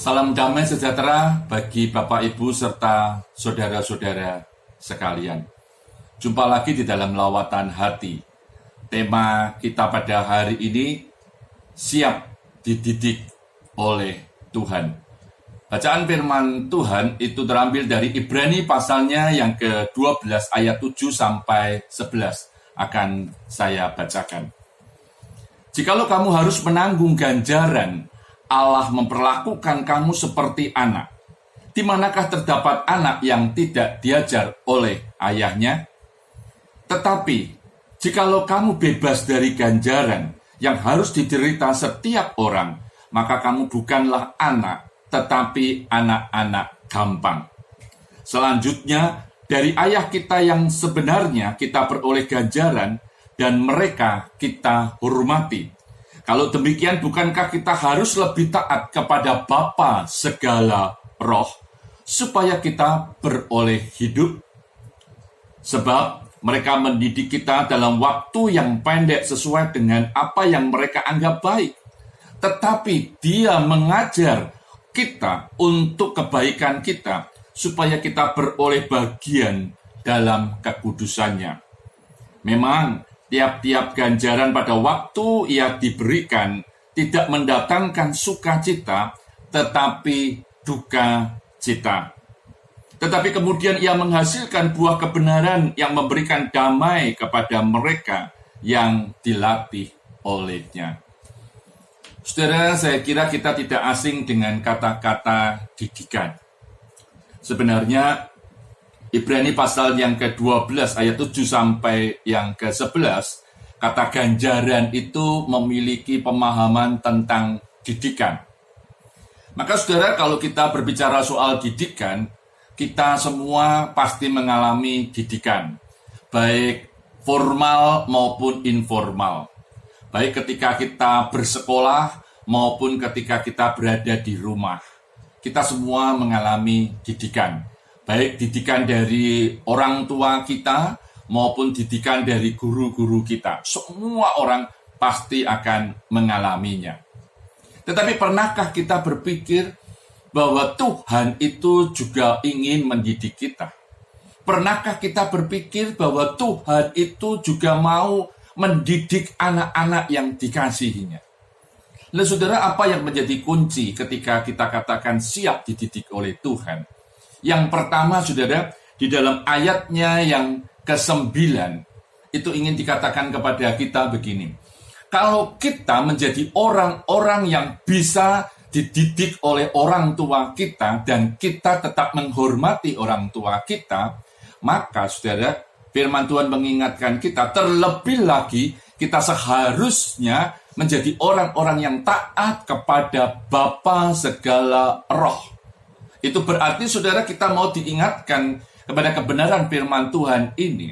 Salam damai sejahtera bagi Bapak, Ibu, serta saudara-saudara sekalian. Jumpa lagi di dalam lawatan hati. Tema kita pada hari ini, siap dididik oleh Tuhan. Bacaan firman Tuhan itu terambil dari Ibrani pasalnya yang ke-12 ayat 7 sampai 11. Akan saya bacakan. Jikalau kamu harus menanggung ganjaran, Allah memperlakukan kamu seperti anak. Di manakah terdapat anak yang tidak diajar oleh ayahnya? Tetapi, jikalau kamu bebas dari ganjaran yang harus diderita setiap orang, maka kamu bukanlah anak, tetapi anak-anak gampang. Selanjutnya, dari ayah kita yang sebenarnya kita peroleh ganjaran, dan mereka kita hormati. Kalau demikian, bukankah kita harus lebih taat kepada Bapa segala roh, supaya kita beroleh hidup? Sebab mereka mendidik kita dalam waktu yang pendek sesuai dengan apa yang mereka anggap baik. Tetapi Dia mengajar kita untuk kebaikan kita, supaya kita beroleh bagian dalam kekudusannya. Memang, tiap-tiap ganjaran pada waktu ia diberikan tidak mendatangkan sukacita, tetapi duka cita. Tetapi kemudian ia menghasilkan buah kebenaran yang memberikan damai kepada mereka yang dilatih olehnya. Saudara, saya kira kita tidak asing dengan kata-kata didikan. Sebenarnya, Ibrani pasal yang ke-12 ayat 7 sampai yang ke-11, kata ganjaran itu memiliki pemahaman tentang didikan. Maka saudara, kalau kita berbicara soal didikan, kita semua pasti mengalami didikan, baik formal maupun informal. Baik ketika kita bersekolah maupun ketika kita berada di rumah. Kita semua mengalami didikan. Baik didikan dari orang tua kita maupun didikan dari guru-guru kita. Semua orang pasti akan mengalaminya. Tetapi pernahkah kita berpikir bahwa Tuhan itu juga ingin mendidik kita? Pernahkah kita berpikir bahwa Tuhan itu juga mau mendidik anak-anak yang dikasihinya? Lalu saudara, apa yang menjadi kunci ketika kita katakan siap dididik oleh Tuhan? Yang pertama, saudara, di dalam ayatnya yang ke-9, itu ingin dikatakan kepada kita begini. Kalau kita menjadi orang-orang yang bisa dididik oleh orang tua kita, dan kita tetap menghormati orang tua kita, maka, saudara, firman Tuhan mengingatkan kita, terlebih lagi, kita seharusnya menjadi orang-orang yang taat kepada Bapa segala roh. Itu berarti, saudara, kita mau diingatkan kepada kebenaran firman Tuhan ini.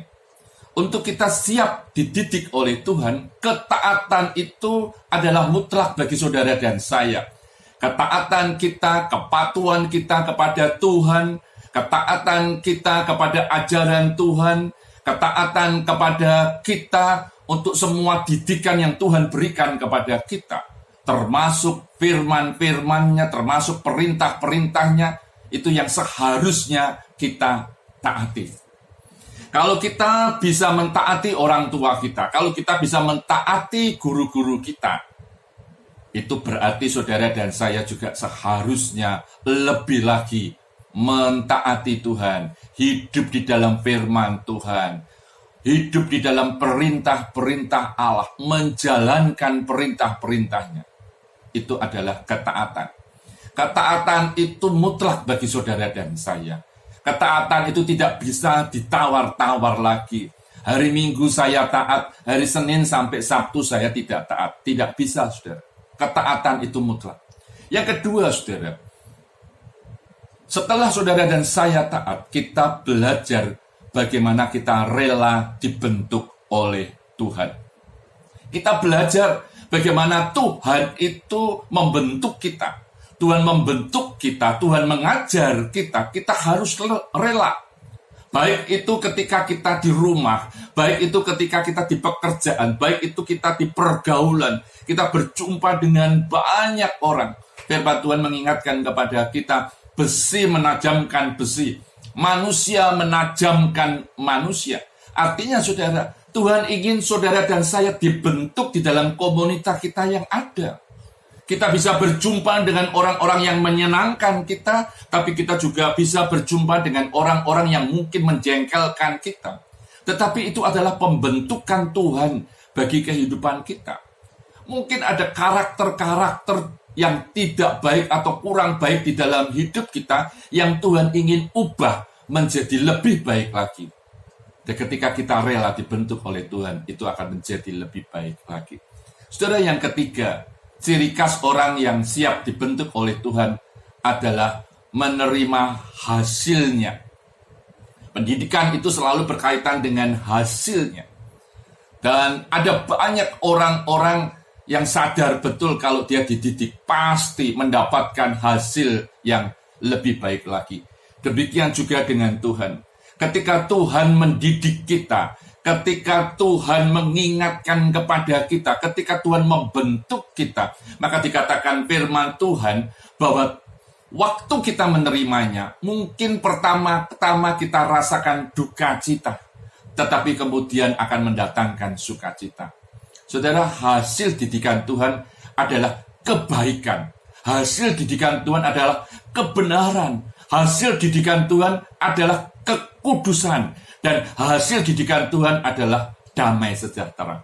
Untuk kita siap dididik oleh Tuhan, ketaatan itu adalah mutlak bagi saudara dan saya. Ketaatan kita, kepatuhan kita kepada Tuhan, ketaatan kita kepada ajaran Tuhan, ketaatan kepada kita untuk semua didikan yang Tuhan berikan kepada kita, termasuk firman-firmannya, termasuk perintah-perintahnya, itu yang seharusnya kita taati. Kalau kita bisa mentaati orang tua kita, kalau kita bisa mentaati guru-guru kita, itu berarti saudara dan saya juga seharusnya lebih lagi mentaati Tuhan, hidup di dalam firman Tuhan, hidup di dalam perintah-perintah Allah, menjalankan perintah-perintahnya. Itu adalah ketaatan. Ketaatan itu mutlak bagi saudara dan saya. Ketaatan itu tidak bisa ditawar-tawar lagi. Hari Minggu saya taat, hari Senin sampai Sabtu saya tidak taat. Tidak bisa, saudara. Ketaatan itu mutlak. Yang kedua, saudara, setelah saudara dan saya taat, kita belajar bagaimana kita rela dibentuk oleh Tuhan. Kita belajar bagaimana Tuhan itu membentuk kita. Tuhan membentuk kita, Tuhan mengajar kita, kita harus rela. Baik itu ketika kita di rumah, baik itu ketika kita di pekerjaan, baik itu kita di pergaulan, kita berjumpa dengan banyak orang. Firman Tuhan mengingatkan kepada kita, besi menajamkan besi, manusia menajamkan manusia. Artinya saudara, Tuhan ingin saudara dan saya dibentuk di dalam komunitas kita yang ada. Kita bisa berjumpa dengan orang-orang yang menyenangkan kita, tapi kita juga bisa berjumpa dengan orang-orang yang mungkin menjengkelkan kita. Tetapi itu adalah pembentukan Tuhan bagi kehidupan kita. Mungkin ada karakter-karakter yang tidak baik atau kurang baik di dalam hidup kita yang Tuhan ingin ubah menjadi lebih baik lagi. Dan ketika kita rela dibentuk oleh Tuhan, itu akan menjadi lebih baik lagi. Saudara, yang ketiga, ciri khas orang yang siap dibentuk oleh Tuhan adalah menerima hasilnya. Pendidikan itu selalu berkaitan dengan hasilnya. Dan ada banyak orang-orang yang sadar betul kalau dia dididik pasti mendapatkan hasil yang lebih baik lagi. Demikian juga dengan Tuhan. Ketika Tuhan mendidik kita, ketika Tuhan mengingatkan kepada kita, ketika Tuhan membentuk kita, maka dikatakan firman Tuhan bahwa waktu kita menerimanya, mungkin pertama-tama kita rasakan duka cita, tetapi kemudian akan mendatangkan sukacita. Saudara, hasil didikan Tuhan adalah kebaikan. Hasil didikan Tuhan adalah kebenaran. Hasil didikan Tuhan adalah kekudusan. Dan hasil didikan Tuhan adalah damai sejahtera.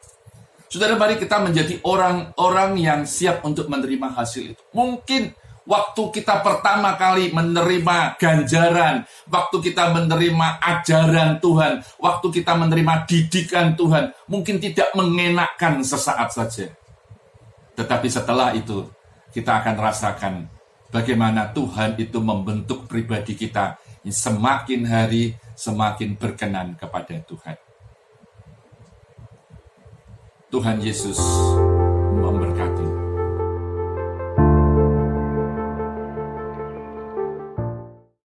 Saudara, mari kita menjadi orang-orang yang siap untuk menerima hasil itu. Mungkin waktu kita pertama kali menerima ganjaran, waktu kita menerima ajaran Tuhan, waktu kita menerima didikan Tuhan, mungkin tidak mengenakkan sesaat saja. Tetapi setelah itu, kita akan rasakan bagaimana Tuhan itu membentuk pribadi kita semakin hari semakin berkenan kepada Tuhan. Tuhan Yesus